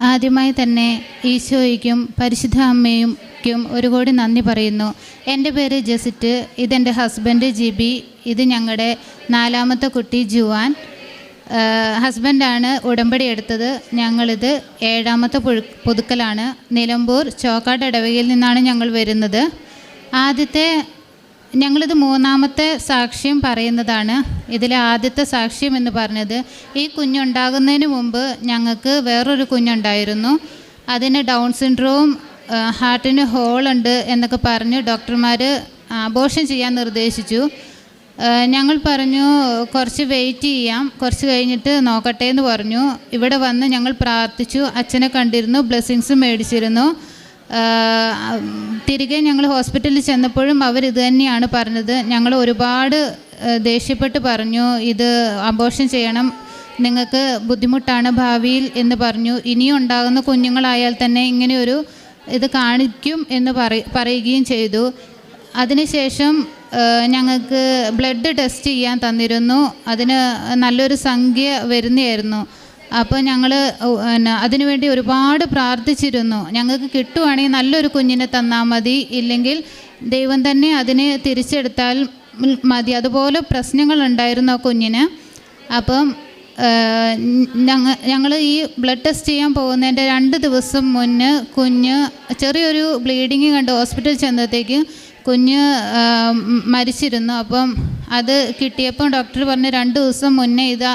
ആദ്യമായി തന്നെ ഈശോയ്ക്കും പരിശുദ്ധ അമ്മയ്ക്കും ഒരു കോടി നന്ദി പറയുന്നു. എൻ്റെ പേര് ജസിറ്റ്, ഇതെൻ്റെ ഹസ്ബൻഡ് ജിബി, ഇത് ഞങ്ങളുടെ 4ാമത്തെ കുട്ടി ജുവാൻ. ഹസ്ബൻഡാണ് ഉടമ്പടി എടുത്തത്. ഞങ്ങളിത് 7ാമത്തെ പുതുക്കലാണ്. നിലമ്പൂർ ചോക്കാട് ഇടവകയിൽ നിന്നാണ് ഞങ്ങൾ വരുന്നത്. ഞങ്ങളിത് 3ാമത്തെ സാക്ഷ്യം പറയുന്നതാണ്. ഇതിലെ ആദ്യത്തെ സാക്ഷ്യം എന്ന് പറഞ്ഞത്, ഈ കുഞ്ഞുണ്ടാകുന്നതിന് മുമ്പ് ഞങ്ങൾക്ക് വേറൊരു കുഞ്ഞുണ്ടായിരുന്നു. അതിന് ഡൗൺ സിൻഡ്രോം, ഹാർട്ടിന് ഹോളുണ്ട് എന്നൊക്കെ പറഞ്ഞ് ഡോക്ടർമാർ അബോർഷൻ ചെയ്യാൻ നിർദ്ദേശിച്ചു. ഞങ്ങൾ പറഞ്ഞു കുറച്ച് വെയിറ്റ് ചെയ്യാം, കുറച്ച് കഴിഞ്ഞിട്ട് നോക്കട്ടെ എന്ന് പറഞ്ഞു. ഇവിടെ വന്ന് ഞങ്ങൾ പ്രാർത്ഥിച്ചു, അച്ഛനെ കണ്ടിരുന്നു, ബ്ലെസ്സിങ്സും മേടിച്ചിരുന്നു. തിരികെ ഞങ്ങൾ ഹോസ്പിറ്റലിൽ ചെന്നപ്പോഴും അവരിത് തന്നെയാണ് പറഞ്ഞത്. ഞങ്ങൾ ഒരുപാട് ദേഷ്യപ്പെട്ട് പറഞ്ഞു, ഇത് അബോർഷൻ ചെയ്യണം, നിങ്ങൾക്ക് ബുദ്ധിമുട്ടാണ് ഭാവിയിൽ എന്ന് പറഞ്ഞു. ഇനിയും ഉണ്ടാകുന്ന കുഞ്ഞുങ്ങളായാൽ തന്നെ ഇങ്ങനെയൊരു ഇത് കാണിക്കും എന്ന് പറയുകയും ചെയ്തു. അതിനുശേഷം ഞങ്ങൾക്ക് ബ്ലഡ് ടെസ്റ്റ് ചെയ്യാൻ തന്നിരുന്നു. അതിന് നല്ലൊരു സംഖ്യ വരുന്നതായിരുന്നു. അപ്പോൾ ഞങ്ങൾ അതിനുവേണ്ടി ഒരുപാട് പ്രാർത്ഥിച്ചിരുന്നു. ഞങ്ങൾക്ക് കിട്ടുവാണെങ്കിൽ നല്ലൊരു കുഞ്ഞിനെ തന്നാൽ മതി, ഇല്ലെങ്കിൽ ദൈവം തന്നെ അതിനെ തിരിച്ചെടുത്താൽ മതി. അതുപോലെ പ്രശ്നങ്ങളുണ്ടായിരുന്നു ആ കുഞ്ഞിന്. അപ്പം ഞങ്ങൾ ഈ ബ്ലഡ് ടെസ്റ്റ് ചെയ്യാൻ പോകുന്നതിൻ്റെ 2 ദിവസം മുന്നേ കുഞ്ഞ് ചെറിയൊരു ബ്ലീഡിങ് കണ്ട് ഹോസ്പിറ്റലിൽ ചെന്നത്തേക്ക് കുഞ്ഞ് മരിച്ചിരുന്നു. അപ്പം അത് കിട്ടിയപ്പോൾ ഡോക്ടർ പറഞ്ഞു 2 ദിവസം മുന്നേ ഇത്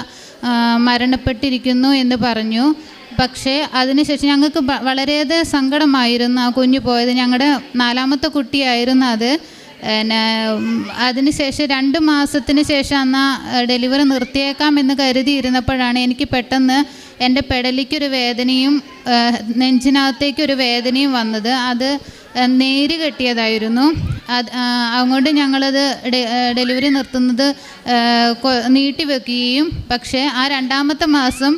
മരണപ്പെട്ടിരിക്കുന്നു എന്ന് പറഞ്ഞു. പക്ഷേ അതിനുശേഷം ഞങ്ങൾക്ക് വളരെയധികം സങ്കടമായിരുന്നു ആ കുഞ്ഞ് പോയത്. ഞങ്ങളുടെ 4ാമത്തെ കുട്ടിയായിരുന്നു അത്. അതിനുശേഷം 2 മാസത്തിന് ശേഷം അന്ന് ഡെലിവറി നിർത്തിയേക്കാമെന്ന് കരുതിയിരുന്നപ്പോഴാണ് എനിക്ക് പെട്ടെന്ന് എൻ്റെ പെടലിക്കൊരു വേദനയും നെഞ്ചിനകത്തേക്കൊരു വേദനയും വന്നത്. അത് നേര് കെട്ടിയതായിരുന്നു. അതുകൊണ്ട് ഞങ്ങളത് ഡെലിവറി നിർത്തുന്നത് നീട്ടിവെക്കുകയും, പക്ഷേ ആ 2ാമത്തെ മാസം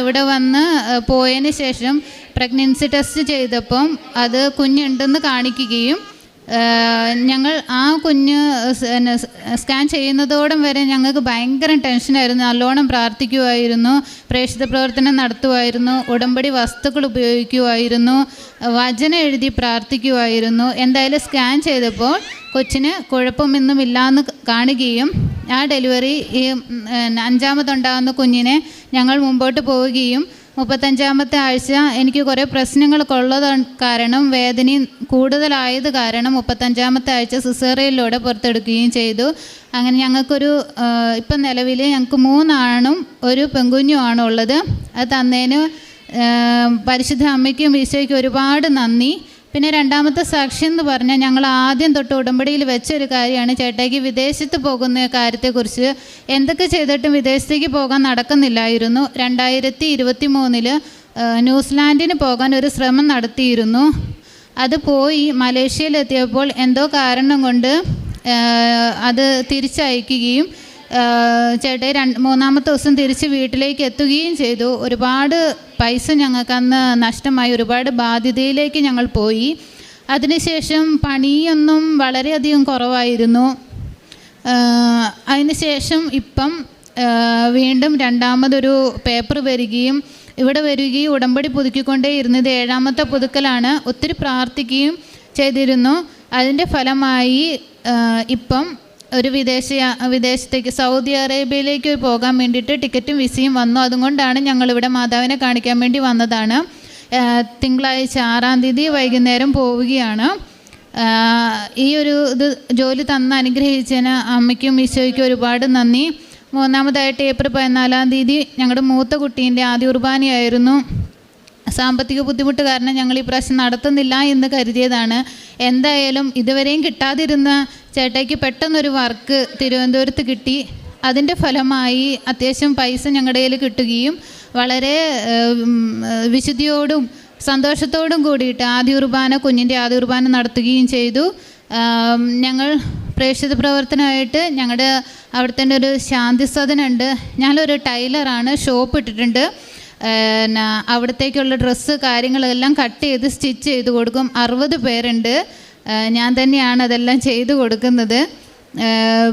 ഇവിടെ വന്ന് പോയതിന് ശേഷം പ്രഗ്നൻസി ടെസ്റ്റ് ചെയ്തപ്പം അത് കുഞ്ഞുണ്ടെന്ന് കാണിക്കുകയും, ഞങ്ങൾ ആ കുഞ്ഞ് സ്കാൻ ചെയ്യുന്നതോടും വരെ ഞങ്ങൾക്ക് ഭയങ്കര ടെൻഷനായിരുന്നു. നല്ലോണം പ്രാർത്ഥിക്കുമായിരുന്നു, പ്രേക്ഷിത പ്രവർത്തനം നടത്തുമായിരുന്നു, ഉടമ്പടി വസ്തുക്കൾ ഉപയോഗിക്കുമായിരുന്നു, വചനം എഴുതി പ്രാർത്ഥിക്കുമായിരുന്നു. എന്തായാലും സ്കാൻ ചെയ്തപ്പോൾ കൊച്ചിന് കുഴപ്പമൊന്നുമില്ലാന്ന് കാണുകയും ആ ഡെലിവറി ഈ 5ാമതുണ്ടാകുന്ന കുഞ്ഞിനെ ഞങ്ങൾ മുമ്പോട്ട് പോവുകയും 35ാമത്തെ ആഴ്ച എനിക്ക് കുറേ പ്രശ്നങ്ങളൊക്കെ ഉള്ളത് കാരണം വേദനയും കൂടുതലായത് കാരണം 35ാമത്തെ ആഴ്ച സിസേറിയനിലൂടെ പുറത്തെടുക്കുകയും ചെയ്തു. അങ്ങനെ ഞങ്ങൾക്കൊരു ഇപ്പം നിലവിൽ ഞങ്ങൾക്ക് 3 ആണും 1 പെൺകുഞ്ഞുമാണ് ഉള്ളത്. അത് തന്നതിന് പരിശുദ്ധ അമ്മയ്ക്കും ഈശോയ്ക്കും ഒരുപാട് നന്ദി. പിന്നെ 2ാമത്തെ സാക്ഷ്യം എന്ന് പറഞ്ഞാൽ, ഞങ്ങൾ ആദ്യം തൊട്ട് ഉടമ്പടിയിൽ വെച്ചൊരു കാര്യമാണ് ചേട്ടായിക്ക് വിദേശത്ത് പോകുന്ന കാര്യത്തെക്കുറിച്ച്. എന്തൊക്കെ ചെയ്തിട്ടും വിദേശത്തേക്ക് പോകാൻ നടക്കുന്നില്ലായിരുന്നു. 2023 ന്യൂസിലാൻഡിന് പോകാൻ ഒരു ശ്രമം നടത്തിയിരുന്നു. അത് പോയി മലേഷ്യയിലെത്തിയപ്പോൾ എന്തോ കാരണം കൊണ്ട് അത് തിരിച്ചയക്കുകയും ചേട്ടായി 3ാമത്തെ ദിവസം തിരിച്ച് വീട്ടിലേക്ക് എത്തുകയും ചെയ്തു. ഒരുപാട് പൈസ ഞങ്ങൾക്കന്ന് നഷ്ടമായി, ഒരുപാട് ബാധ്യതയിലേക്ക് ഞങ്ങൾ പോയി. അതിനുശേഷം പണിയൊന്നും വളരെയധികം കുറവായിരുന്നു. അതിനുശേഷം ഇപ്പം വീണ്ടും 2ാമതൊരു പേപ്പർ വരികയും ഇവിടെ വരികയും ഉടമ്പടി പുതുക്കിക്കൊണ്ടേ ഇരുന്നത് 7ാമത്തെ പുതുക്കലാണ്. ഒത്തിരി പ്രാർത്ഥിക്കുകയും ചെയ്തിരുന്നു. അതിൻ്റെ ഫലമായി ഇപ്പം ഒരു വിദേശത്തേക്ക് സൗദി അറേബ്യയിലേക്ക് പോകാൻ വേണ്ടിയിട്ട് ടിക്കറ്റും വിസയും വന്നു. അതുകൊണ്ടാണ് ഞങ്ങളിവിടെ മാതാവിനെ കാണിക്കാൻ വേണ്ടി വന്നതാണ്. തിങ്കളാഴ്ച 6-ാം തീയതി വൈകുന്നേരം പോവുകയാണ്. ഈ ഒരു ജോലി തന്ന് അനുഗ്രഹിച്ചതിന് അമ്മയ്ക്കും ഈശോയ്ക്കും ഒരുപാട് നന്ദി. 3ാമതായിട്ട് ഏപ്രിൽ 14-ാം തീയതി ഞങ്ങളുടെ മൂത്ത കുട്ടീൻ്റെ ആദ്യ കുർബാനയായിരുന്നു. സാമ്പത്തിക ബുദ്ധിമുട്ട് കാരണം ഞങ്ങൾ ഈ പ്രാവശ്യം നടത്തുന്നില്ല എന്ന് കരുതിയതാണ്. എന്തായാലും ഇതുവരെയും കിട്ടാതിരുന്ന ചേട്ടായിക്ക് പെട്ടെന്നൊരു വർക്ക് തിരുവനന്തപുരത്ത് കിട്ടി. അതിൻ്റെ ഫലമായി അത്യാവശ്യം പൈസ ഞങ്ങളുടെ കയ്യിൽ കിട്ടുകയും വളരെ വിശുദ്ധിയോടും സന്തോഷത്തോടും കൂടിയിട്ട് കുഞ്ഞിൻ്റെ ആദ്യ കുർബാന നടത്തുകയും ചെയ്തു. ഞങ്ങൾ പ്രേക്ഷിത പ്രവർത്തനമായിട്ട് ഞങ്ങളുടെ അവിടുത്തെ ഒരു ശാന്തി സദനുണ്ട്. ഞാനൊരു ടൈലറാണ്, ഷോപ്പ് ഇട്ടിട്ടുണ്ട്. അവിടത്തേക്കുള്ള ഡ്രസ്സ് കാര്യങ്ങളെല്ലാം കട്ട് ചെയ്ത് സ്റ്റിച്ച് ചെയ്ത് കൊടുക്കും. 60 പേരുണ്ട്. ഞാൻ തന്നെയാണ് അതെല്ലാം ചെയ്തു കൊടുക്കുന്നത്.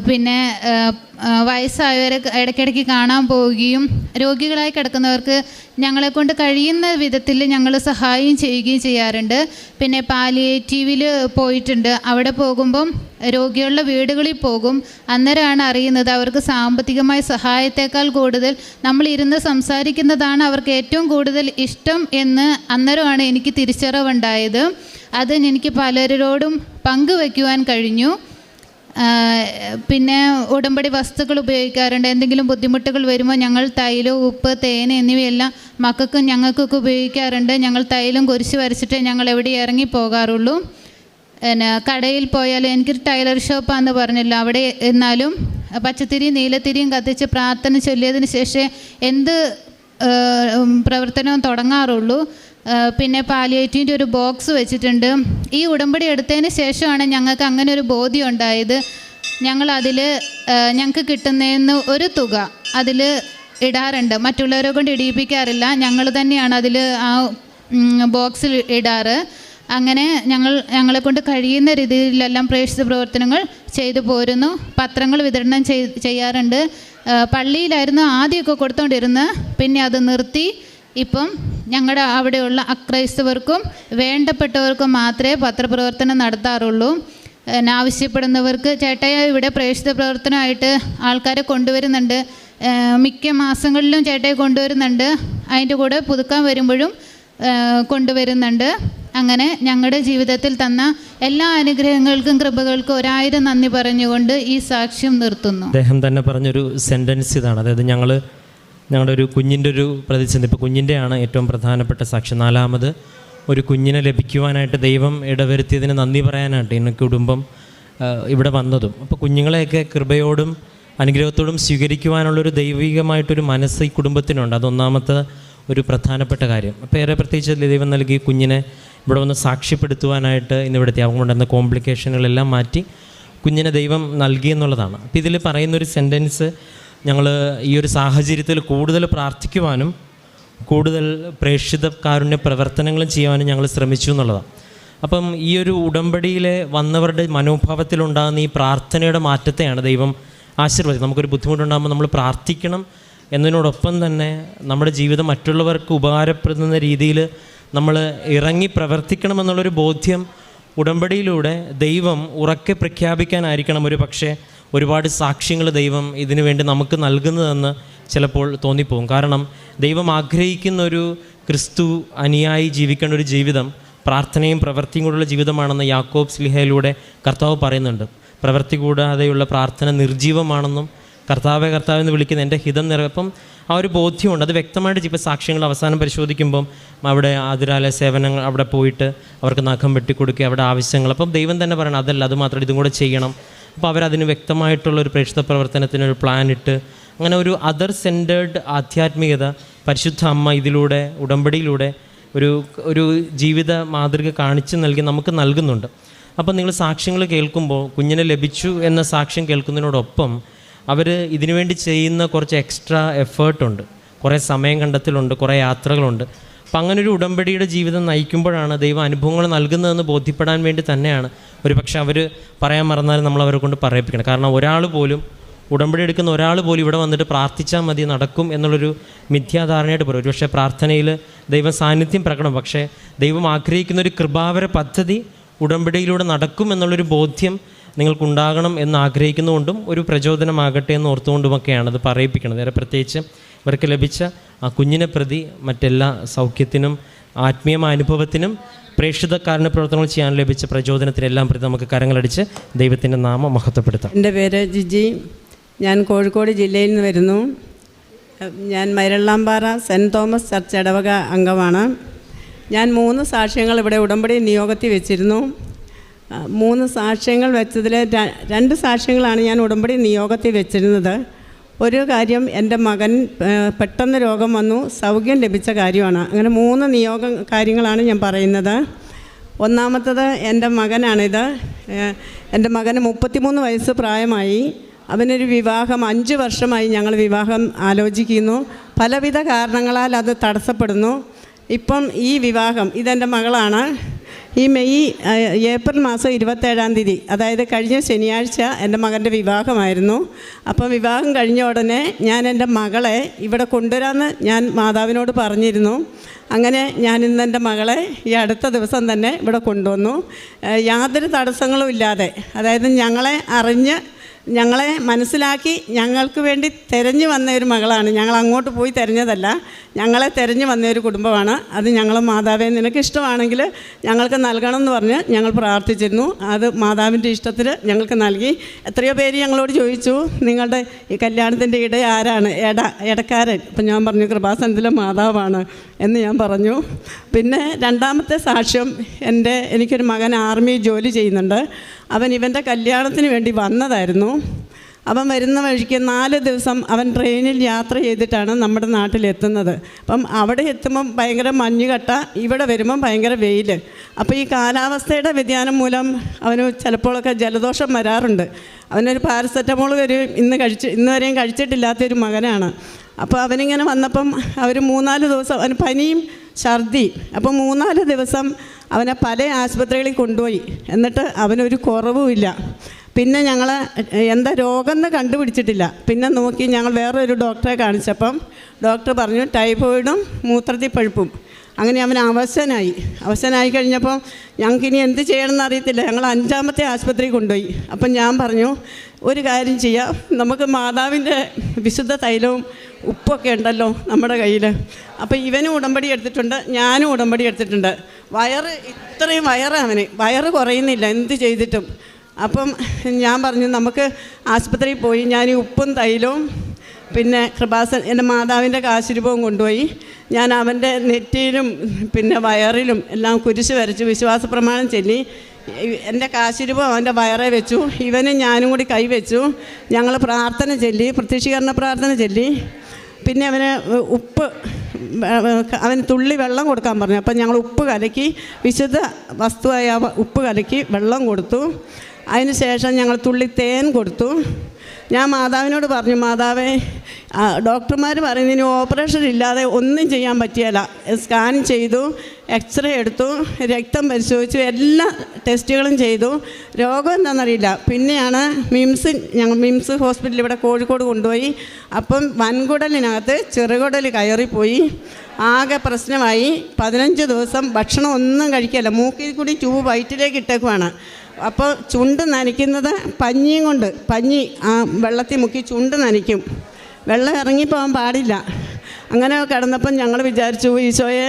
പിന്നെ വയസ്സായവരെ ഇടയ്ക്കിടയ്ക്ക് കാണാൻ പോവുകയും രോഗികളായി കിടക്കുന്നവർക്ക് ഞങ്ങളെക്കൊണ്ട് കഴിയുന്ന വിധത്തിൽ ഞങ്ങൾ സഹായം ചെയ്യുകയും ചെയ്യാറുണ്ട്. പിന്നെ പാലിയേറ്റീവിൽ പോയിട്ടുണ്ട്. അവിടെ പോകുമ്പം രോഗികളുടെ വീടുകളിൽ പോകും. അന്നേരമാണ് അറിയുന്നത് അവർക്ക് സാമ്പത്തികമായ സഹായത്തേക്കാൾ കൂടുതൽ നമ്മളിരുന്ന് സംസാരിക്കുന്നതാണ് അവർക്ക് ഏറ്റവും കൂടുതൽ ഇഷ്ടം എന്ന് അന്നേരമാണ് എനിക്ക് തിരിച്ചറിവുണ്ടായത്. അത് എനിക്ക് പലരോടും പങ്കുവയ്ക്കുവാൻ കഴിഞ്ഞു. പിന്നെ ഉടമ്പടി വസ്തുക്കൾ ഉപയോഗിക്കാറുണ്ട്. എന്തെങ്കിലും ബുദ്ധിമുട്ടുകൾ വരുമ്പോൾ ഞങ്ങൾ തൈലം, ഉപ്പ്, തേൻ എന്നിവയെല്ലാം മക്കൾക്കും ഞങ്ങൾക്കൊക്കെ ഉപയോഗിക്കാറുണ്ട്. ഞങ്ങൾ തൈലം കുരിശ് വരച്ചിട്ട് ഞങ്ങൾ എവിടെ ഇറങ്ങി പോകാറുള്ളൂ. പിന്നെ കടയിൽ പോയാൽ എനിക്കൊരു ടൈലർ ഷോപ്പാന്ന് പറഞ്ഞല്ലോ, അവിടെ എന്നാലും പച്ചത്തിരി നീലത്തിരിയും കത്തിച്ച് പ്രാർത്ഥന ചൊല്ലിയതിന് ശേഷം എന്ത് പ്രവർത്തനവും തുടങ്ങാറുള്ളൂ. പിന്നെ പാലിയേറ്റീവിൻ്റെ ഒരു ബോക്സ് വെച്ചിട്ടുണ്ട്. ഈ ഉടമ്പടി എടുത്തതിന് ശേഷമാണ് ഞങ്ങൾക്ക് അങ്ങനെ ഒരു ബോധ്യം ഉണ്ടായത്. ഞങ്ങളതിൽ ഞങ്ങൾക്ക് കിട്ടുന്നതിന് ഒരു തുക അതിൽ ഇടാറുണ്ട്. മറ്റുള്ളവരെ കൊണ്ട് ഇടിയിപ്പിക്കാറില്ല. ഞങ്ങൾ തന്നെയാണ് അതിൽ ആ ബോക്സിൽ ഇടാറ്. അങ്ങനെ ഞങ്ങളെ കൊണ്ട് കഴിയുന്ന രീതിയിലെല്ലാം പ്രേക്ഷിത പ്രവർത്തനങ്ങൾ ചെയ്തു പോരുന്നു. പത്രങ്ങൾ വിതരണം ചെയ്യാറുണ്ട്. പള്ളിയിലായിരുന്നു ആദ്യമൊക്കെ കൊടുത്തുകൊണ്ടിരുന്നത്. പിന്നെ അത് നിർത്തി. ഇപ്പം ഞങ്ങളുടെ അവിടെയുള്ള അക്രൈസ്തവർക്കും വേണ്ടപ്പെട്ടവർക്കും മാത്രമേ പത്രപ്രവർത്തനം നടത്താറുള്ളൂ. ആവശ്യപ്പെടുന്നവർക്ക് ചേട്ടായി ഇവിടെ പ്രേക്ഷിത പ്രവർത്തനമായിട്ട് ആൾക്കാരെ കൊണ്ടുവരുന്നുണ്ട്. മിക്ക മാസങ്ങളിലും ചേട്ടായി കൊണ്ടുവരുന്നുണ്ട്. അതിൻ്റെ കൂടെ പുതുക്കാൻ വരുമ്പോഴും കൊണ്ടുവരുന്നുണ്ട്. അങ്ങനെ ഞങ്ങളുടെ ജീവിതത്തിൽ തന്ന എല്ലാ അനുഗ്രഹങ്ങൾക്കും കൃപകൾക്കും 1000 നന്ദി പറഞ്ഞുകൊണ്ട് ഈ സാക്ഷ്യം നിർത്തുന്നു. അദ്ദേഹം തന്നെ പറഞ്ഞൊരു സെൻറ്റൻസ് ഇതാണ്. അതായത് ഞങ്ങളുടെ ഒരു കുഞ്ഞിൻ്റെ ഒരു പ്രതിസന്ധി, ഇപ്പോൾ കുഞ്ഞിൻ്റെയാണ് ഏറ്റവും പ്രധാനപ്പെട്ട സാക്ഷ്യം. 4ാമത് ഒരു കുഞ്ഞിനെ ലഭിക്കുവാനായിട്ട് ദൈവം ഇടവരുത്തിയതിന് നന്ദി പറയാനായിട്ട് ഇന്ന് കുടുംബം ഇവിടെ വന്നതും. അപ്പോൾ കുഞ്ഞുങ്ങളെയൊക്കെ കൃപയോടും അനുഗ്രഹത്തോടും സ്വീകരിക്കുവാനുള്ളൊരു ദൈവികമായിട്ടൊരു മനസ്സ് ഈ കുടുംബത്തിനുണ്ട്. അതൊന്നാമത്തെ ഒരു പ്രധാനപ്പെട്ട കാര്യം. അപ്പോൾ ഏറെ പ്രത്യേകിച്ച് ദൈവം നൽകി കുഞ്ഞിനെ ഇവിടെ വന്ന് സാക്ഷ്യപ്പെടുത്തുവാനായിട്ട് ഇന്നിവിടുത്തെ അവങ്ങുണ്ടെന്ന കോംപ്ലിക്കേഷനുകളെല്ലാം മാറ്റി കുഞ്ഞിനെ ദൈവം നൽകിയെന്നുള്ളതാണ്. അപ്പോൾ ഇതിൽ പറയുന്നൊരു സെൻറ്റൻസ്, ഞങ്ങൾ ഈ ഒരു സാഹചര്യത്തിൽ കൂടുതൽ പ്രാർത്ഥിക്കുവാനും കൂടുതൽ പ്രേക്ഷിത കാരുണ്യ പ്രവർത്തനങ്ങളും ചെയ്യുവാനും ഞങ്ങൾ ശ്രമിച്ചു എന്നുള്ളതാണ്. അപ്പം ഈ ഒരു ഉടമ്പടിയിലെ വന്നവരുടെ മനോഭാവത്തിലുണ്ടാകുന്ന ഈ പ്രാർത്ഥനയുടെ മാറ്റത്തെയാണ് ദൈവം ആശീർവദിച്ചത്. നമുക്കൊരു ബുദ്ധിമുട്ടുണ്ടാകുമ്പോൾ നമ്മൾ പ്രാർത്ഥിക്കണം എന്നതിനോടൊപ്പം തന്നെ നമ്മുടെ ജീവിതം മറ്റുള്ളവർക്ക് ഉപകാരപ്പെടുന്ന രീതിയിൽ നമ്മൾ ഇറങ്ങി പ്രവർത്തിക്കണമെന്നുള്ളൊരു ബോധ്യം ഉടമ്പടിയിലൂടെ ദൈവം ഉറക്കെ പ്രഖ്യാപിക്കാനായിരിക്കണം ഒരു പക്ഷേ ഒരുപാട് സാക്ഷ്യങ്ങൾ ദൈവം ഇതിനു വേണ്ടി നമുക്ക് നൽകുന്നതെന്ന് ചിലപ്പോൾ തോന്നിപ്പോകും. കാരണം ദൈവം ആഗ്രഹിക്കുന്ന ഒരു ക്രിസ്തു അനുയായി ജീവിക്കേണ്ട ഒരു ജീവിതം പ്രാർത്ഥനയും പ്രവൃത്തിയും കൂടെയുള്ള ജീവിതമാണെന്ന് യാക്കോബ് സ്ലിഹയിലൂടെ കർത്താവ് പറയുന്നുണ്ട്. പ്രവൃത്തി കൂടാതെയുള്ള പ്രാർത്ഥന നിർജീവമാണെന്നും കർത്താവെ എന്ന് വിളിക്കുന്ന എൻ്റെ ഹിതം അപ്പം ആ ഒരു ബോധ്യമുണ്ട്. അത് വ്യക്തമായിട്ട് ഇപ്പോൾ സാക്ഷ്യങ്ങൾ അവസാനം പരിശോധിക്കുമ്പം അവിടെ ആതുരാലയ സേവനങ്ങൾ അവിടെ പോയിട്ട് അവർക്ക് നഖം വെട്ടിക്കൊടുക്കുക, അവിടെ ആവശ്യങ്ങൾ. അപ്പം ദൈവം തന്നെ പറയണം അതല്ല, അത് മാത്രം ഇതും കൂടെ ചെയ്യണം. അപ്പോൾ അവരതിന് വ്യക്തമായിട്ടുള്ളൊരു പ്രേക്ഷിത പ്രവർത്തനത്തിനൊരു പ്ലാൻ ഇട്ട് അങ്ങനെ ഒരു അതർ സെൻറ്റേർഡ് ആധ്യാത്മികത പരിശുദ്ധ അമ്മ ഇതിലൂടെ ഉടമ്പടിയിലൂടെ ഒരു ജീവിത മാതൃക കാണിച്ച് നമുക്ക് നൽകുന്നുണ്ട്. അപ്പം നിങ്ങൾ സാക്ഷ്യങ്ങൾ കേൾക്കുമ്പോൾ കുഞ്ഞിനെ ലഭിച്ചു എന്ന സാക്ഷ്യം കേൾക്കുന്നതിനോടൊപ്പം അവർ ഇതിനുവേണ്ടി ചെയ്യുന്ന കുറച്ച് എക്സ്ട്രാ എഫേർട്ടുണ്ട്, കുറേ സമയം കണ്ടെത്തലുണ്ട്, കുറേ യാത്രകളുണ്ട്. അപ്പം അങ്ങനൊരു ഉടമ്പടിയുടെ ജീവിതം നയിക്കുമ്പോഴാണ് ദൈവം അനുഭവങ്ങൾ നൽകുന്നതെന്ന് ബോധ്യപ്പെടാൻ വേണ്ടി തന്നെയാണ് ഒരു പക്ഷേ അവർ പറയാൻ മറന്നാലും നമ്മൾ അവരെ കൊണ്ട് പറയിപ്പിക്കണം. കാരണം ഒരാൾ പോലും ഉടമ്പടി എടുക്കുന്ന ഒരാൾ പോലും ഇവിടെ വന്നിട്ട് പ്രാർത്ഥിച്ചാൽ മതി നടക്കും എന്നുള്ളൊരു മിഥ്യാധാരണയായിട്ട് പറയും. ഒരു പക്ഷേ പ്രാർത്ഥനയിൽ ദൈവ സാന്നിധ്യം പ്രകടം, പക്ഷേ ദൈവം ആഗ്രഹിക്കുന്ന ഒരു കൃപാവര പദ്ധതി ഉടമ്പടിയിലൂടെ നടക്കും എന്നുള്ളൊരു ബോധ്യം നിങ്ങൾക്കുണ്ടാകണം എന്ന് ആഗ്രഹിക്കുന്നതുകൊണ്ടും ഒരു പ്രചോദനമാകട്ടെ എന്ന് ഓർത്തുകൊണ്ടുമൊക്കെയാണ് അത് പറയിപ്പിക്കുന്നത്. നേരെ പ്രത്യേകിച്ച് ഇവർക്ക് ലഭിച്ച ആ കുഞ്ഞിനെ പ്രതി മറ്റെല്ലാ സൗഖ്യത്തിനും ആത്മീയമായ അനുഭവത്തിനും പ്രേക്ഷിത കാരുണ്യ പ്രവർത്തനങ്ങൾ ചെയ്യാൻ ലഭിച്ച പ്രചോദനത്തിനെല്ലാം പ്രതി നമുക്ക് കരങ്ങളടിച്ച് ദൈവത്തിൻ്റെ നാമം മഹത്വപ്പെടുത്താം. എൻ്റെ പേര് ജിജി. ഞാൻ കോഴിക്കോട് ജില്ലയിൽ നിന്ന് വരുന്നു. ഞാൻ മൈരള്ളാമ്പാറ സെൻറ്റ് തോമസ് ചർച്ച് ഇടവക അംഗമാണ്. ഞാൻ 3 സാക്ഷ്യങ്ങൾ ഇവിടെ ഉടമ്പടി നിയോഗത്തിൽ വെച്ചിരുന്നു. 3 സാക്ഷ്യങ്ങൾ വെച്ചതിൽ 2 സാക്ഷ്യങ്ങളാണ് ഞാൻ ഉടമ്പടി നിയോഗത്തിൽ വെച്ചിരുന്നത്. ഒരു കാര്യം, എൻ്റെ മകൻ പെട്ടെന്ന് രോഗം വന്നു, സൗഖ്യം ലഭിച്ച കാര്യമാണ്. അങ്ങനെ 3 കാര്യങ്ങളാണ് ഞാൻ പറയുന്നത്. ഒന്നാമത്തത് എൻ്റെ മകനാണിത്. എൻ്റെ മകന് 33 വയസ്സ് പ്രായമായി. അവനൊരു വിവാഹം 5 വർഷമായി ഞങ്ങൾ വിവാഹം ആലോചിക്കുന്നു. പലവിധ കാരണങ്ങളാൽ അത് തടസ്സപ്പെടുന്നു. ഇപ്പം ഈ വിവാഹം, ഇതെൻ്റെ മകളാണ്. ഈ ഏപ്രിൽ മാസം 27-ാം തീയതി, അതായത് കഴിഞ്ഞ ശനിയാഴ്ച എൻ്റെ മകൻ്റെ വിവാഹമായിരുന്നു. അപ്പം വിവാഹം കഴിഞ്ഞ ഉടനെ ഞാൻ എൻ്റെ മകളെ ഇവിടെ കൊണ്ടുവരാമെന്ന് ഞാൻ മാതാവിനോട് പറഞ്ഞിരുന്നു. അങ്ങനെ ഞാൻ ഇന്ന് എൻ്റെ മകളെ ഈ അടുത്ത ദിവസം തന്നെ ഇവിടെ കൊണ്ടുവന്നു. യാതൊരു തടസ്സങ്ങളും ഇല്ലാതെ, അതായത് ഞങ്ങളെ മനസ്സിലാക്കി ഞങ്ങൾക്ക് വേണ്ടി തിരഞ്ഞു വന്ന ഒരു മകളാണ്. ഞങ്ങൾ അങ്ങോട്ട് പോയി തിരഞ്ഞതല്ല, ഞങ്ങളെ തിരഞ്ഞു വന്ന ഒരു കുടുംബമാണ്. അത് ഞങ്ങൾ മാതാവേ നിനക്ക് ഇഷ്ടമാണെങ്കിൽ ഞങ്ങൾക്ക് നൽകണം എന്ന് പറഞ്ഞ് ഞങ്ങൾ പ്രാർത്ഥിച്ചിരുന്നു. അത് മാതാവിൻ്റെ ഇഷ്ടത്തിൽ ഞങ്ങൾക്ക് നൽകി. എത്രയോ പേര് ഞങ്ങളോട് ചോദിച്ചു, നിങ്ങളുടെ ഈ കല്യാണത്തിൻ്റെ ആരാണ് ഇടക്കാരൻ? അപ്പം ഞാൻ പറഞ്ഞു കൃപാസനത്തിലെ മാതാവാണ് എന്ന് ഞാൻ പറഞ്ഞു. പിന്നെ രണ്ടാമത്തെ സാക്ഷ്യം, എനിക്കൊരു മകൻ ആർമി ജോലി ചെയ്യുന്നുണ്ട്. അവൻ ഇവൻ്റെ കല്യാണത്തിന് വേണ്ടി വന്നതായിരുന്നു. അവൻ വരുന്ന വഴിക്ക് 4 ദിവസം അവൻ ട്രെയിനിൽ യാത്ര ചെയ്തിട്ടാണ് നമ്മുടെ നാട്ടിലെത്തുന്നത്. അപ്പം അവിടെ എത്തുമ്പം ഭയങ്കര മഞ്ഞുകട്ട, ഇവിടെ വരുമ്പം ഭയങ്കര വെയിൽ. അപ്പോൾ ഈ കാലാവസ്ഥയുടെ വ്യതിയാനം മൂലം അവന് ചിലപ്പോഴൊക്കെ ജലദോഷം വരാറുണ്ട്. അവനൊരു പാരസെറ്റമോൾ ഇന്ന് വരെയും കഴിച്ചിട്ടില്ലാത്തൊരു മകനാണ്. അപ്പോൾ അവനിങ്ങനെ വന്നപ്പം അവർ 3-4 ദിവസം അവന് പനിയും ഛർദി. അപ്പോൾ 3-4 ദിവസം അവനെ പല ആശുപത്രികളിൽ കൊണ്ടുപോയി. എന്നിട്ട് അവനൊരു കുറവുമില്ല. പിന്നെ ഞങ്ങൾ എന്താ രോഗം എന്ന് കണ്ടുപിടിച്ചിട്ടില്ല. പിന്നെ നോക്കി ഞങ്ങൾ വേറൊരു ഡോക്ടറെ കാണിച്ചപ്പം ഡോക്ടർ പറഞ്ഞു ടൈഫോയിഡും മൂത്രത്തിൽ പഴുപ്പും. അങ്ങനെ അവൻ അവശനായി കഴിഞ്ഞപ്പോൾ ഞങ്ങൾക്കിനി എന്ത് ചെയ്യണമെന്ന് അറിയത്തില്ല. ഞങ്ങൾ 5ാമത്തെ ആശുപത്രി കൊണ്ടുപോയി. അപ്പം ഞാൻ പറഞ്ഞു ഒരു കാര്യം ചെയ്യാം, നമുക്ക് മാതാവിൻ്റെ വിശുദ്ധ തൈലവും ഉപ്പൊക്കെ ഉണ്ടല്ലോ നമ്മുടെ കയ്യിൽ. അപ്പം ഇവനും ഉടമ്പടി എടുത്തിട്ടുണ്ട്, ഞാനും ഉടമ്പടി എടുത്തിട്ടുണ്ട്. ഇത്രയും വയറ് കുറയുന്നില്ല എന്ത് ചെയ്തിട്ടും. അപ്പം ഞാൻ പറഞ്ഞു നമുക്ക് ആശുപത്രിയിൽ പോയി ഞാൻ ഈ ഉപ്പും തൈലവും പിന്നെ എൻ്റെ മാതാവിൻ്റെ കാശുരൂപവും കൊണ്ടുപോയി ഞാൻ അവൻ്റെ നെറ്റിയിലും പിന്നെ വയറിലും എല്ലാം കുരിശ് വരച്ചു, വിശ്വാസ പ്രമാണം ചൊല്ലി. എൻ്റെ കാശുരൂപം അവൻ്റെ വയറെ വെച്ചു, ഇവനും ഞാനും കൂടി കൈവച്ചു. ഞങ്ങൾ പ്രാർത്ഥന ചൊല്ലി, പ്രത്യക്ഷീകരണ പ്രാർത്ഥന ചൊല്ലി. പിന്നെ അവന് തുള്ളി വെള്ളം കൊടുക്കാൻ പറഞ്ഞു. അപ്പം ഞങ്ങൾ ഉപ്പ് കലക്കി, വിശുദ്ധ വസ്തുവായ ഉപ്പ് കലക്കി വെള്ളം കൊടുത്തു. അതിന് ശേഷം ഞങ്ങൾ തുള്ളി തേൻ കൊടുത്തു. ഞാൻ മാതാവിനോട് പറഞ്ഞു, മാതാവേ ഡോക്ടർമാർ പറയുന്നതിന് ഓപ്പറേഷൻ ഇല്ലാതെ ഒന്നും ചെയ്യാൻ പറ്റിയല്ല. സ്കാൻ ചെയ്തു, എക്സ്റേ എടുത്തു, രക്തം പരിശോധിച്ചു, എല്ലാ ടെസ്റ്റുകളും ചെയ്തു. രോഗം എന്താണെന്നറിയില്ല. പിന്നെയാണ് മിംസ് ഹോസ്പിറ്റൽ ഇവിടെ കോഴിക്കോട് കൊണ്ടുപോയി. അപ്പം വൻകുടലിനകത്ത് ചെറുകുടൽ കയറിപ്പോയി, ആകെ പ്രശ്നമായി. 15 ദിവസം ഭക്ഷണം ഒന്നും കഴിക്കില്ല, മൂക്കിൽ കൂടി ട്യൂബ് വയറ്റിലേക്ക് ഇട്ടേക്കുവാണ്. അപ്പോൾ ചുണ്ട് നനയ്ക്കുന്നത് പഞ്ഞി ആ വെള്ളത്തിൽ മുക്കി ചുണ്ട് നനയ്ക്കും, വെള്ളം ഇറങ്ങിപ്പോകാൻ പാടില്ല. അങ്ങനെ കിടന്നപ്പം ഞങ്ങൾ വിചാരിച്ചു ഈശോയെ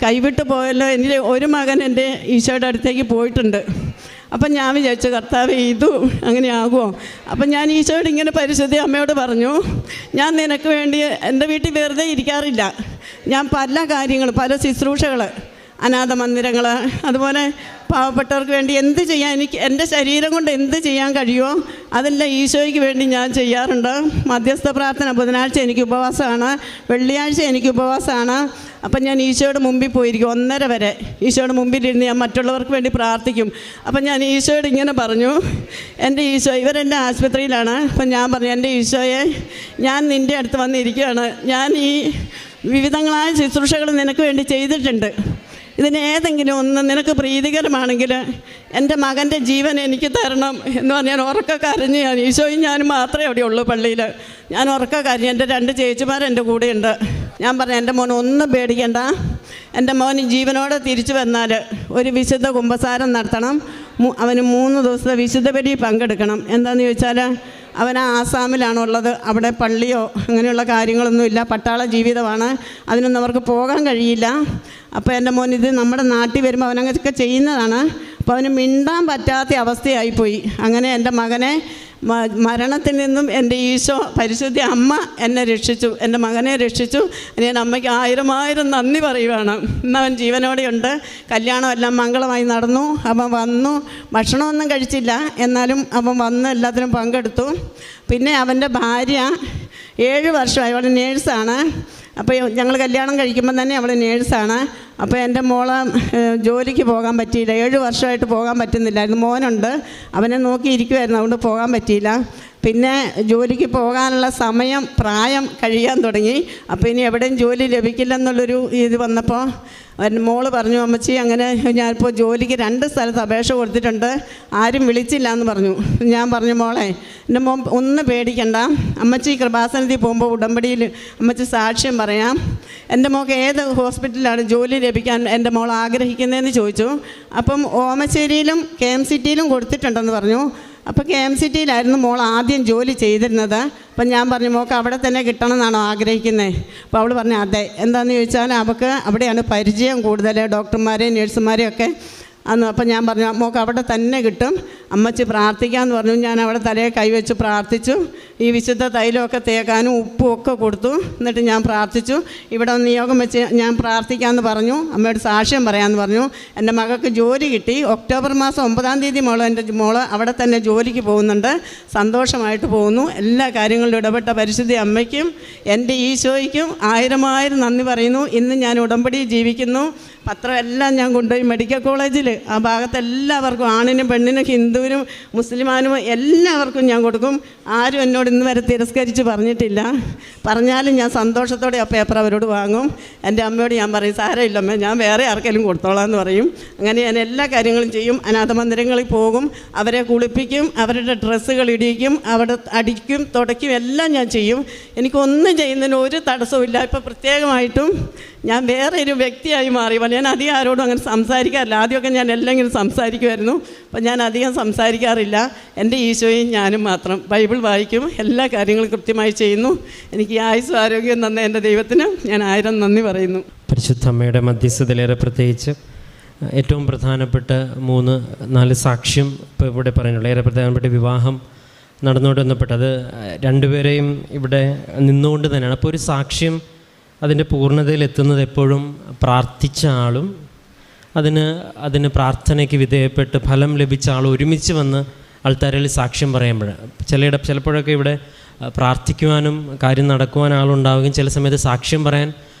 കൈവിട്ട് പോയല്ലോ, എൻ്റെ ഒരു മകൻ എൻ്റെ ഈശോയുടെ അടുത്തേക്ക് പോയിട്ടുണ്ട്. അപ്പം ഞാൻ വിചാരിച്ചു കർത്താവേ ഇതും അങ്ങനെ ആകുമോ. അപ്പം ഞാൻ ഈശോയോട് ഇങ്ങനെ പരിശുദ്ധ അമ്മയോട് പറഞ്ഞു, ഞാൻ നിനക്ക് വേണ്ടി എൻ്റെ വീട്ടിൽ വെറുതെ ഇരിക്കാറില്ല. ഞാൻ പല ശുശ്രൂഷകൾ, അനാഥ മന്ദിരങ്ങൾ, അതുപോലെ പാവപ്പെട്ടവർക്ക് വേണ്ടി എന്ത് ചെയ്യാൻ എൻ്റെ ശരീരം കൊണ്ട് എന്ത് ചെയ്യാൻ കഴിയുമോ അതെല്ലാം ഈശോയ്ക്ക് വേണ്ടി ഞാൻ ചെയ്യാറുണ്ട്. മധ്യസ്ഥ പ്രാർത്ഥന ബുധനാഴ്ച എനിക്ക് ഉപവാസമാണ്, വെള്ളിയാഴ്ച എനിക്ക് ഉപവാസമാണ്. അപ്പം ഞാൻ ഈശോയുടെ മുമ്പിൽ പോയിരിക്കും 1:30 വരെ. ഈശോയുടെ മുമ്പിലിരുന്ന് ഞാൻ മറ്റുള്ളവർക്ക് വേണ്ടി പ്രാർത്ഥിക്കും. അപ്പം ഞാൻ ഈശോയോട് ഇങ്ങനെ പറഞ്ഞു, എൻ്റെ ഈശോ ഇവരെൻ്റെ ആശുപത്രിയിലാണ്. അപ്പം ഞാൻ പറഞ്ഞു, എൻ്റെ ഈശോയെ ഞാൻ നിൻ്റെ അടുത്ത് വന്നിരിക്കുകയാണ്. ഞാൻ ഈ വിവിധങ്ങളായ ശുശ്രൂഷകൾ നിനക്ക് വേണ്ടി ചെയ്തിട്ടുണ്ട്. ഇതിനേതെങ്കിലും ഒന്ന് നിനക്ക് പ്രീതികരമാണെങ്കിൽ എൻ്റെ മകൻ്റെ ജീവൻ എനിക്ക് തരണം എന്ന് പറഞ്ഞാൽ ഉറക്ക കരഞ്ഞ് ഈശോയും ഞാനും മാത്രമേ അവിടെ ഉള്ളൂ പള്ളിയിൽ. ഞാൻ ഉറക്ക കരഞ്ഞ്, എൻ്റെ 2 ചേച്ചിമാർ എൻ്റെ കൂടെയുണ്ട്. ഞാൻ പറഞ്ഞു എൻ്റെ മോൻ ഒന്നും പേടിക്കണ്ട, എൻ്റെ മോൻ ജീവനോടെ തിരിച്ചു വന്നാൽ ഒരു വിശുദ്ധ കുമ്പസാരം നടത്തണം, അവന് 3 ദിവസത്തെ വിശുദ്ധ ബലി പങ്കെടുക്കണം. എന്താണെന്ന് ചോദിച്ചാൽ അവൻ ആസാമിലാണുള്ളത്, അവിടെ പള്ളിയോ അങ്ങനെയുള്ള കാര്യങ്ങളൊന്നുമില്ല, പട്ടാള ജീവിതമാണ്, അതിനൊന്നും അവർക്ക് പോകാൻ കഴിയില്ല. അപ്പോൾ എൻ്റെ മോൻ ഇത് നമ്മുടെ നാട്ടിൽ വരുമ്പോൾ അവനങ്ങനെയൊക്കെ ചെയ്യുന്നതാണ്. അപ്പോൾ അവന് മിണ്ടാൻ പറ്റാത്ത അവസ്ഥയായിപ്പോയി. അങ്ങനെ എൻ്റെ മകനെ മരണത്തിൽ നിന്നും എൻ്റെ ഈശോ പരിശുദ്ധ അമ്മ എന്നെ രക്ഷിച്ചു, എൻ്റെ മകനെ രക്ഷിച്ചു. ഞാൻ അമ്മയ്ക്ക് 1000 നന്ദി പറയുവാണ്. ഇന്നവൻ ജീവനോടെയുണ്ട്. കല്യാണമെല്ലാം മംഗളമായി നടന്നു. അവൻ വന്നു, ഭക്ഷണമൊന്നും കഴിച്ചില്ല, എന്നാലും അവൻ വന്ന് എല്ലാത്തിനും പങ്കെടുത്തു. പിന്നെ അവൻ്റെ ഭാര്യ 7 വർഷമായി, അവൾ നേഴ്സാണ്. അപ്പോൾ ഞങ്ങൾ കല്യാണം കഴിക്കുമ്പം തന്നെ അവൾ നേഴ്സാണ്. അപ്പോൾ എൻ്റെ മോളെ ജോലിക്ക് പോകാൻ പറ്റിയില്ല, 7 വർഷമായിട്ട് പോകാൻ പറ്റുന്നില്ലായിരുന്നു. മോനുണ്ട്, അവനെ നോക്കിയിരിക്കുമായിരുന്നു, അതുകൊണ്ട് പോകാൻ പറ്റിയില്ല. പിന്നെ ജോലിക്ക് പോകാനുള്ള സമയം പ്രായം കഴിയാൻ തുടങ്ങി. അപ്പോൾ ഇനി എവിടെയും ജോലി ലഭിക്കില്ലെന്നുള്ളൊരു ഇത് വന്നപ്പോൾ മോള് പറഞ്ഞു, അമ്മച്ചി അങ്ങനെ ഞാനിപ്പോൾ ജോലിക്ക് 2 സ്ഥലത്ത് അപേക്ഷ കൊടുത്തിട്ടുണ്ട്, ആരും വിളിച്ചില്ല എന്ന് പറഞ്ഞു. ഞാൻ പറഞ്ഞു, മോളെ എൻ്റെ മോൻ ഒന്നും പേടിക്കണ്ട, അമ്മച്ചി കൃപാസനത്തിൽ പോകുമ്പോൾ ഉടമ്പടിയിൽ അമ്മച്ചി സാക്ഷ്യം പറയാം. എൻ്റെ മോൾക്ക് ഏത് ഹോസ്പിറ്റലിലാണ് ജോലി ലഭിക്കാൻ എൻ്റെ മോൾ ആഗ്രഹിക്കുന്നതെന്ന് ചോദിച്ചു. അപ്പം ഓമശ്ശേരിയിലും KMCTയിലും കൊടുത്തിട്ടുണ്ടെന്ന് പറഞ്ഞു. അപ്പോൾ KMCTയിലായിരുന്നു മോൾ ആദ്യം ജോലി ചെയ്തിരുന്നത്. അപ്പം ഞാൻ പറഞ്ഞു, മോൾക്ക് അവിടെ തന്നെ കിട്ടണമെന്നാണോ ആഗ്രഹിക്കുന്നത്? അപ്പോൾ അവൾ പറഞ്ഞു അതെ. എന്താണെന്ന് ചോദിച്ചാൽ അവൾക്ക് അവിടെയാണ് പരിചയം കൂടുതൽ, ഡോക്ടർമാരെയും നേഴ്സുമാരെയും ഒക്കെ അന്ന്. അപ്പം ഞാൻ പറഞ്ഞു, മോൾക്ക് അവിടെ തന്നെ കിട്ടും, അമ്മച്ചി പ്രാർത്ഥിക്കാമെന്ന് പറഞ്ഞു. ഞാൻ അവിടെ തലയെ കൈവച്ച് പ്രാർത്ഥിച്ചു. ഈ വിശുദ്ധ തൈലമൊക്കെ തേക്കാനും ഉപ്പും ഒക്കെ കൊടുത്തു. എന്നിട്ട് ഞാൻ പ്രാർത്ഥിച്ചു. ഇവിടെ നിയോഗം വെച്ച് ഞാൻ പ്രാർത്ഥിക്കാമെന്ന് പറഞ്ഞു, അമ്മയോട് സാക്ഷ്യം പറയാമെന്ന് പറഞ്ഞു. എൻ്റെ മകൾക്ക് ജോലി കിട്ടി. ഒക്ടോബർ മാസം 9-ാം തീയതി എൻ്റെ മോള് അവിടെ തന്നെ ജോലിക്ക് പോകുന്നുണ്ട്, സന്തോഷമായിട്ട് പോകുന്നു. എല്ലാ കാര്യങ്ങളിലും ഇടപെട്ട പരിശുദ്ധ അമ്മയ്ക്കും എൻ്റെ ഈശോയ്ക്കും 1000 നന്ദി പറയുന്നു. ഇന്ന് ഞാൻ ഉടമ്പടി ജീവിക്കുന്നു. പത്രമെല്ലാം ഞാൻ കൊണ്ടുപോയി മെഡിക്കൽ കോളേജിൽ ആ ഭാഗത്ത് എല്ലാവർക്കും, ആണിനും പെണ്ണിനും ഹിന്ദുവിനും മുസ്ലിമാനും എല്ലാവർക്കും ഞാൻ കൊടുക്കും. ആരും എന്നോട് ഇന്ന് വരെ തിരസ്കരിച്ച് പറഞ്ഞിട്ടില്ല. പറഞ്ഞാലും ഞാൻ സന്തോഷത്തോടെ ആ പേപ്പർ അവരോട് വാങ്ങും. എൻ്റെ അമ്മയോട് ഞാൻ പറയും, സാരമില്ലമ്മേ, ഞാൻ വേറെ ആർക്കെങ്കിലും കൊടുത്തോളാം എന്ന് പറയും. അങ്ങനെ ഞാൻ എല്ലാ കാര്യങ്ങളും ചെയ്യും. അനാഥ മന്ദിരങ്ങളിൽ പോകും, അവരെ കുളിപ്പിക്കും, അവരുടെ ഡ്രസ്സുകൾ ഇടിയിക്കും, അവിടെ അടിക്കും, തുടയ്ക്കും, എല്ലാം ഞാൻ ചെയ്യും. എനിക്കൊന്നും ചെയ്യുന്നതിന് ഒരു തടസ്സമില്ല. ഇപ്പോൾ പ്രത്യേകമായിട്ടും ഞാൻ വേറെ ഒരു വ്യക്തിയായി മാറി. ഞാൻ അധികം ആരോടും അങ്ങനെ സംസാരിക്കാറില്ല. ആദ്യമൊക്കെ ഞാൻ എല്ലാം ഇങ്ങനെ സംസാരിക്കുമായിരുന്നു. അപ്പം ഞാൻ അധികം സംസാരിക്കാറില്ല. എൻ്റെ ഈശോയും ഞാനും മാത്രം. ബൈബിൾ വായിക്കും, എല്ലാ കാര്യങ്ങളും കൃത്യമായി ചെയ്യുന്നു. എനിക്ക് ഈ ആയുസ്സും ആരോഗ്യം തന്ന എൻ്റെ ദൈവത്തിന് ഞാൻ 1000 നന്ദി പറയുന്നു. പരിശുദ്ധ അമ്മയുടെ മധ്യസ്ഥതയിലേറെ പ്രത്യേകിച്ച് ഏറ്റവും പ്രധാനപ്പെട്ട 3-4 സാക്ഷ്യം ഇപ്പോൾ ഇവിടെ പറയുന്നുള്ളൂ. ഏറെ പ്രധാനപ്പെട്ട വിവാഹം നടന്നുകൊണ്ട് ബന്ധപ്പെട്ടത് രണ്ടുപേരെയും ഇവിടെ നിന്നുകൊണ്ട് തന്നെയാണ്. അപ്പോൾ ഒരു സാക്ഷ്യം അതിൻ്റെ പൂർണ്ണതയിലെത്തുന്നത് എപ്പോഴും പ്രാർത്ഥിച്ച ആളും അതിന് പ്രാർത്ഥനയ്ക്ക് വിധേയപ്പെട്ട് ഫലം ലഭിച്ച ആളും ഒരുമിച്ച് വന്ന് ആൾത്താരയിൽ സാക്ഷ്യം പറയുമ്പോഴാണ്. ചിലപ്പോഴൊക്കെ ഇവിടെ പ്രാർത്ഥിക്കുവാനും കാര്യം നടക്കുവാൻ ആളുണ്ടാവുകയും ചില സമയത്ത് സാക്ഷ്യം പറയാൻ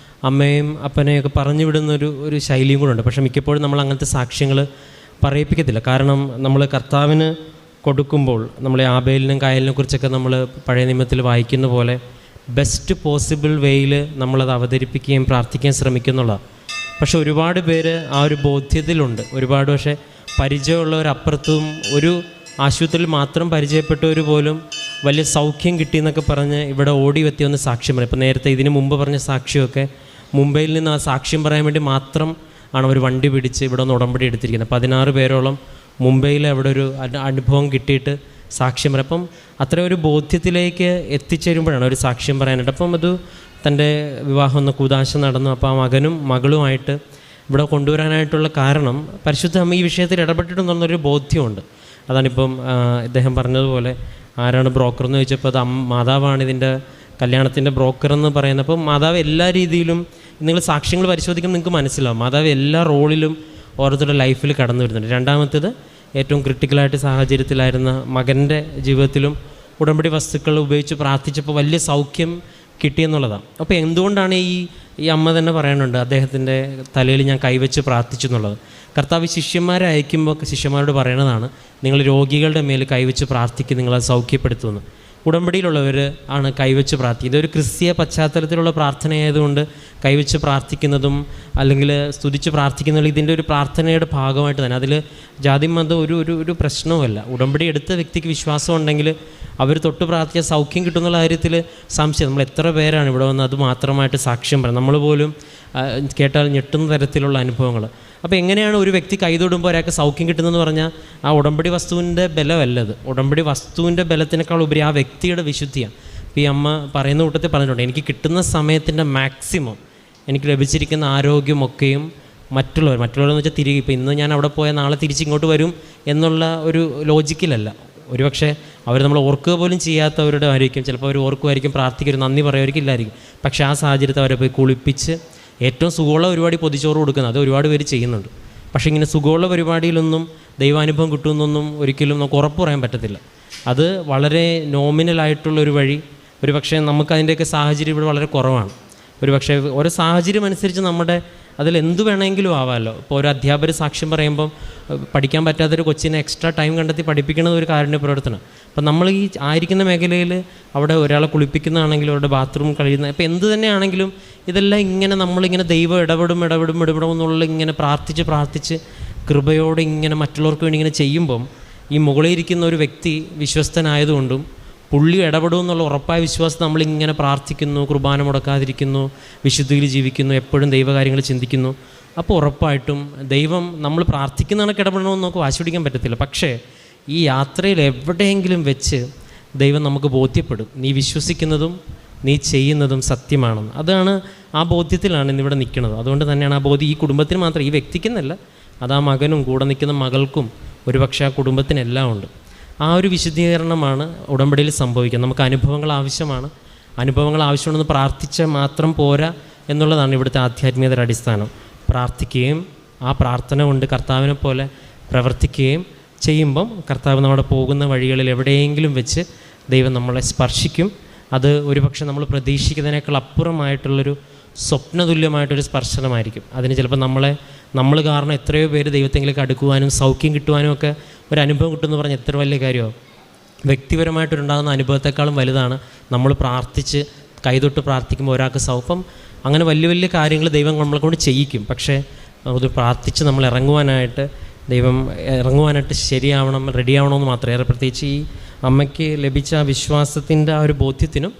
അമ്മയും അപ്പനെയൊക്കെ പറഞ്ഞു വിടുന്നൊരു ശൈലിയും കൂടെ ഉണ്ട്. പക്ഷേ മിക്കപ്പോഴും നമ്മൾ അങ്ങനത്തെ സാക്ഷ്യങ്ങൾ പറയിപ്പിക്കത്തില്ല. കാരണം നമ്മൾ കർത്താവിന് കൊടുക്കുമ്പോൾ നമ്മളെ ആബേലിനും കായലിനെ കുറിച്ചൊക്കെ നമ്മൾ പഴയ നിയമത്തിൽ വായിക്കുന്ന പോലെ ബെസ്റ്റ് പോസിബിൾ വേയിൽ നമ്മളത് അവതരിപ്പിക്കുകയും പ്രാർത്ഥിക്കാൻ ശ്രമിക്കുന്നുള്ളതാണ്. പക്ഷെ ഒരുപാട് പേര് ആ ഒരു ബോധ്യത്തിലുണ്ട്. ഒരുപാട് പക്ഷേ പരിചയമുള്ളവരപ്പുറത്തും ഒരു ആശുപത്രിയിൽ മാത്രം പരിചയപ്പെട്ടവർ പോലും വലിയ സൗഖ്യം കിട്ടിയെന്നൊക്കെ പറഞ്ഞ് ഇവിടെ ഓടി എത്തിയൊന്ന് സാക്ഷ്യം പറയും. ഇപ്പോൾ നേരത്തെ ഇതിന് മുമ്പ് പറഞ്ഞ സാക്ഷ്യമൊക്കെ മുംബൈയിൽ നിന്ന് ആ സാക്ഷ്യം പറയാൻ വേണ്ടി മാത്രം ആണ് അവർ വണ്ടി പിടിച്ച് ഇവിടെ ഒന്ന് ഉടമ്പടി എടുത്തിരിക്കുന്നത്. 16 പേരോളം മുംബൈയിൽ അവിടെ ഒരു അനുഭവം കിട്ടിയിട്ട് സാക്ഷ്യം പറയും. അപ്പം അത്ര ഒരു ബോധ്യത്തിലേക്ക് എത്തിച്ചേരുമ്പോഴാണ് ഒരു സാക്ഷ്യം പറയാനായിട്ട്. അപ്പം അത് തൻ്റെ വിവാഹം ഒന്ന് കൂദാശ നടന്നു. അപ്പോൾ ആ മകനും മകളുമായിട്ട് ഇവിടെ കൊണ്ടുവരാനായിട്ടുള്ള കാരണം പരിശുദ്ധ അമ്മ ഈ വിഷയത്തിൽ ഇടപെട്ടിട്ടുണ്ടെന്നൊരു ബോധ്യമുണ്ട്. അതാണിപ്പം ഇദ്ദേഹം പറഞ്ഞതുപോലെ ആരാണ് ബ്രോക്കർ എന്ന് ചോദിച്ചപ്പോൾ അത് മാതാവാണ് ഇതിൻ്റെ കല്യാണത്തിൻ്റെ ബ്രോക്കർ എന്ന് പറയുന്നത്. അപ്പം മാതാവ് എല്ലാ രീതിയിലും നിങ്ങൾ സാക്ഷ്യങ്ങൾ പരിശോധിക്കുമ്പോൾ നിങ്ങൾക്ക് മനസ്സിലാവും മാതാവ് എല്ലാ റോളിലും ഓരോരുത്തരുടെ ലൈഫിൽ കടന്നു വരുന്നുണ്ട്. രണ്ടാമത്തേത് ഏറ്റവും ക്രിട്ടിക്കലായിട്ട് സാഹചര്യത്തിലായിരുന്ന മകൻ്റെ ജീവിതത്തിലും ഉടമ്പടി വസ്തുക്കൾ ഉപയോഗിച്ച് പ്രാർത്ഥിച്ചപ്പോൾ വലിയ സൗഖ്യം കിട്ടിയെന്നുള്ളതാണ്. അപ്പോൾ എന്തുകൊണ്ടാണ് ഈ അമ്മ തന്നെ പറയാനുണ്ട് അദ്ദേഹത്തിൻ്റെ തലയിൽ ഞാൻ കൈവച്ച് പ്രാർത്ഥിച്ചു എന്നുള്ളത്. കർത്താവ് ശിഷ്യന്മാരെ അയക്കുമ്പോൾ ശിഷ്യന്മാരോട് പറയണതാണ്, നിങ്ങൾ രോഗികളുടെ മേൽ കൈവച്ച് പ്രാർത്ഥിക്കും, നിങ്ങളത് സൗഖ്യപ്പെടുത്തുമെന്ന്. ഉടമ്പടിയിലുള്ളവർ ആണ് കൈവച്ച് പ്രാർത്ഥിക്കുക. ഇതൊരു ക്രിസ്തീയ പശ്ചാത്തലത്തിലുള്ള പ്രാർത്ഥനയായതുകൊണ്ട് കൈവച്ച് പ്രാർത്ഥിക്കുന്നതും അല്ലെങ്കിൽ സ്തുതിച്ച് പ്രാർത്ഥിക്കുന്നതും ഇതിൻ്റെ ഒരു പ്രാർത്ഥനയുടെ ഭാഗമായിട്ട് തന്നെ അതിൽ ജാതി മതം ഒരു പ്രശ്നവുമല്ല. ഉടമ്പടി എടുത്ത വ്യക്തിക്ക് വിശ്വാസം ഉണ്ടെങ്കിൽ അവർ തൊട്ട് പ്രാർത്ഥിച്ച സൗഖ്യം കിട്ടുന്നുള്ള കാര്യത്തിൽ സംശയം. നമ്മൾ എത്ര പേരാണ് ഇവിടെ വന്ന് അത് മാത്രമായിട്ട് സാക്ഷ്യം പറയാം. നമ്മൾ പോലും കേട്ടാൽ ഞെട്ടുന്ന തരത്തിലുള്ള അനുഭവങ്ങൾ. അപ്പോൾ എങ്ങനെയാണ് ഒരു വ്യക്തി കൈതൊടുമ്പോൾ ഒരാൾക്ക് സൗഖ്യം കിട്ടുന്നതെന്ന് പറഞ്ഞാൽ ആ ഉടമ്പടി വസ്തുവിൻ്റെ ബലമല്ലത്. ഉടമ്പടി വസ്തുവിൻ്റെ ബലത്തിനേക്കാൾ ഉപരി ആ വ്യക്തിയുടെ വിശുദ്ധിയാണ്. ഇപ്പോൾ ഈ അമ്മ പറയുന്ന കൂട്ടത്തിൽ പറഞ്ഞിട്ടുണ്ട്, എനിക്ക് കിട്ടുന്ന സമയത്തിൻ്റെ മാക്സിമം എനിക്ക് ലഭിച്ചിരിക്കുന്ന ആരോഗ്യമൊക്കെയും മറ്റുള്ളവരെന്ന് വെച്ചാൽ തിരികെ ഇപ്പോൾ ഇന്ന് ഞാൻ അവിടെ പോയാൽ നാളെ തിരിച്ചിങ്ങോട്ട് വരും എന്നുള്ള ഒരു ലോജിക്കിലല്ല. ഒരുപക്ഷെ അവർ നമ്മൾ ഓർക്കുക പോലും ചെയ്യാത്തവരുടെ ആയിരിക്കും. ചിലപ്പോൾ അവർ ഓർക്കുമായിരിക്കും, പ്രാർത്ഥിക്കരുത്, നന്ദി പറയുമായിരിക്കും, ഇല്ലായിരിക്കും. പക്ഷേ ആ സാഹചര്യത്തിൽ അവരെ പോയി കുളിപ്പിച്ച് ഏറ്റവും സുഖമുള്ള പരിപാടി പൊതിച്ചോറ് കൊടുക്കുന്നത് അത് ഒരുപാട് പേര് ചെയ്യുന്നുണ്ട്. പക്ഷേ ഇങ്ങനെ സുഖമുള്ള പരിപാടിയിലൊന്നും ദൈവാനുഭവം കിട്ടുമെന്നൊന്നും ഒരിക്കലും നമുക്ക് ഉറപ്പ് പറയാൻ പറ്റത്തില്ല. അത് വളരെ നോമിനലായിട്ടുള്ളൊരു വഴി. ഒരു പക്ഷേ നമുക്കതിൻ്റെയൊക്കെ സാഹചര്യം ഇവിടെ വളരെ കുറവാണ്. ഒരു പക്ഷേ ഓരോ സാഹചര്യം അനുസരിച്ച് നമ്മുടെ അതിലെന്ത് വേണമെങ്കിലും ആവാമല്ലോ. ഇപ്പോൾ ഒരു അധ്യാപകർ സാക്ഷ്യം പറയുമ്പം പഠിക്കാൻ പറ്റാത്തൊരു കൊച്ചിനെ എക്സ്ട്രാ ടൈം കണ്ടെത്തി പഠിപ്പിക്കുന്നത് ഒരു കാരുണ്യ പ്രവർത്തനം. അപ്പം നമ്മൾ ഈ ആയിരിക്കുന്ന മേഖലയിൽ അവിടെ ഒരാളെ കുളിപ്പിക്കുന്നതാണെങ്കിലും അവരുടെ ബാത്റൂം കഴിയുന്ന ഇപ്പം എന്ത് തന്നെയാണെങ്കിലും ഇതെല്ലാം ഇങ്ങനെ നമ്മളിങ്ങനെ ദൈവം ഇടപെടും എന്നുള്ള ഇങ്ങനെ പ്രാർത്ഥിച്ച് കൃപയോടെ ഇങ്ങനെ മറ്റുള്ളവർക്ക് വേണ്ടി ഇങ്ങനെ ചെയ്യുമ്പം ഈ മുകളിൽ ഇരിക്കുന്ന ഒരു വ്യക്തി വിശ്വസ്തനായതുകൊണ്ടും പുള്ളി ഇടപെടും എന്നുള്ള ഉറപ്പായ വിശ്വാസം നമ്മളിങ്ങനെ പ്രാർത്ഥിക്കുന്നു, കുർബാന മുടക്കാതിരിക്കുന്നു, വിശുദ്ധിയിൽ ജീവിക്കുന്നു, എപ്പോഴും ദൈവകാര്യങ്ങൾ ചിന്തിക്കുന്നു. അപ്പോൾ ഉറപ്പായിട്ടും ദൈവം നമ്മൾ പ്രാർത്ഥിക്കുന്ന കണക്ക് ഇടപെടണമെന്ന് നമുക്ക് വാശി പിടിക്കാൻ പറ്റത്തില്ല. പക്ഷേ ഈ യാത്രയിൽ എവിടെയെങ്കിലും വെച്ച് ദൈവം നമുക്ക് ബോധ്യപ്പെടും, നീ വിശ്വസിക്കുന്നതും നീ ചെയ്യുന്നതും സത്യമാണെന്ന്. അതാണ് ആ ബോധ്യത്തിലാണ് ഇന്നിവിടെ നിൽക്കുന്നത്. അതുകൊണ്ട് തന്നെയാണ് ആ ബോധ്യം ഈ കുടുംബത്തിന് മാത്രം, ഈ വ്യക്തിക്കെന്നല്ല, അത് ആ മകനും കൂടെ നിൽക്കുന്ന മകൾക്കും ഒരുപക്ഷെ ആ കുടുംബത്തിനെല്ലാം ഉണ്ട്. ആ ഒരു വിശുദ്ധീകരണമാണ് ഉടമ്പടിയിൽ സംഭവിക്കുന്നത്. നമുക്ക് അനുഭവങ്ങൾ ആവശ്യമാണ്. അനുഭവങ്ങൾ ആവശ്യമുണ്ടെന്ന് പ്രാർത്ഥിച്ചാൽ മാത്രം പോരാ എന്നുള്ളതാണ് ഇവിടുത്തെ ആധ്യാത്മികതയുടെ അടിസ്ഥാനം. പ്രാർത്ഥിക്കുകയും ആ പ്രാർത്ഥന കൊണ്ട് കർത്താവിനെ പോലെ പ്രവർത്തിക്കുകയും ചെയ്യുമ്പം കർത്താവ് നമ്മുടെ പോകുന്ന വഴികളിൽ എവിടെയെങ്കിലും വെച്ച് ദൈവം നമ്മളെ സ്പർശിക്കും. അത് ഒരുപക്ഷെ നമ്മൾ പ്രതീക്ഷിക്കുന്നതിനേക്കാൾ അപ്പുറമായിട്ടുള്ളൊരു സ്വപ്നതുല്യമായിട്ടൊരു സ്പർശനമായിരിക്കും. അതിന് ചിലപ്പോൾ നമ്മൾ കാരണം എത്രയോ പേര് ദൈവത്തെങ്കിലേക്ക് അടുക്കുവാനും സൗഖ്യം കിട്ടുവാനും ഒക്കെ ഒരു അനുഭവം കിട്ടുമെന്ന് പറഞ്ഞാൽ എത്ര വലിയ കാര്യമോ. വ്യക്തിപരമായിട്ടുണ്ടാകുന്ന അനുഭവത്തെക്കാളും വലുതാണ് നമ്മൾ പ്രാർത്ഥിച്ച് കൈതൊട്ട് പ്രാർത്ഥിക്കുമ്പോൾ ഒരാൾക്ക് സൗഖ്യം. അങ്ങനെ വലിയ വലിയ കാര്യങ്ങൾ ദൈവം നമ്മളെ കൊണ്ട് ചെയ്യിക്കും. പക്ഷേ അത് പ്രാർത്ഥിച്ച് നമ്മൾ ഇറങ്ങുവാനായിട്ട് ശരിയാവണം, റെഡിയാവണമെന്ന് മാത്രമേ. ഏറെ പ്രത്യേകിച്ച് ഈ അമ്മയ്ക്ക് ലഭിച്ച ആ വിശ്വാസത്തിൻ്റെ ആ ഒരു ബോധ്യത്തിനും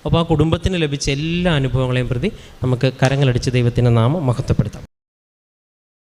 അപ്പോൾ ആ കുടുംബത്തിന് ലഭിച്ച എല്ലാ അനുഭവങ്ങളെയും പ്രതി നമുക്ക് കരങ്ങളടിച്ച് ദൈവത്തിൻ്റെ നാമം മഹത്വപ്പെടുത്താം.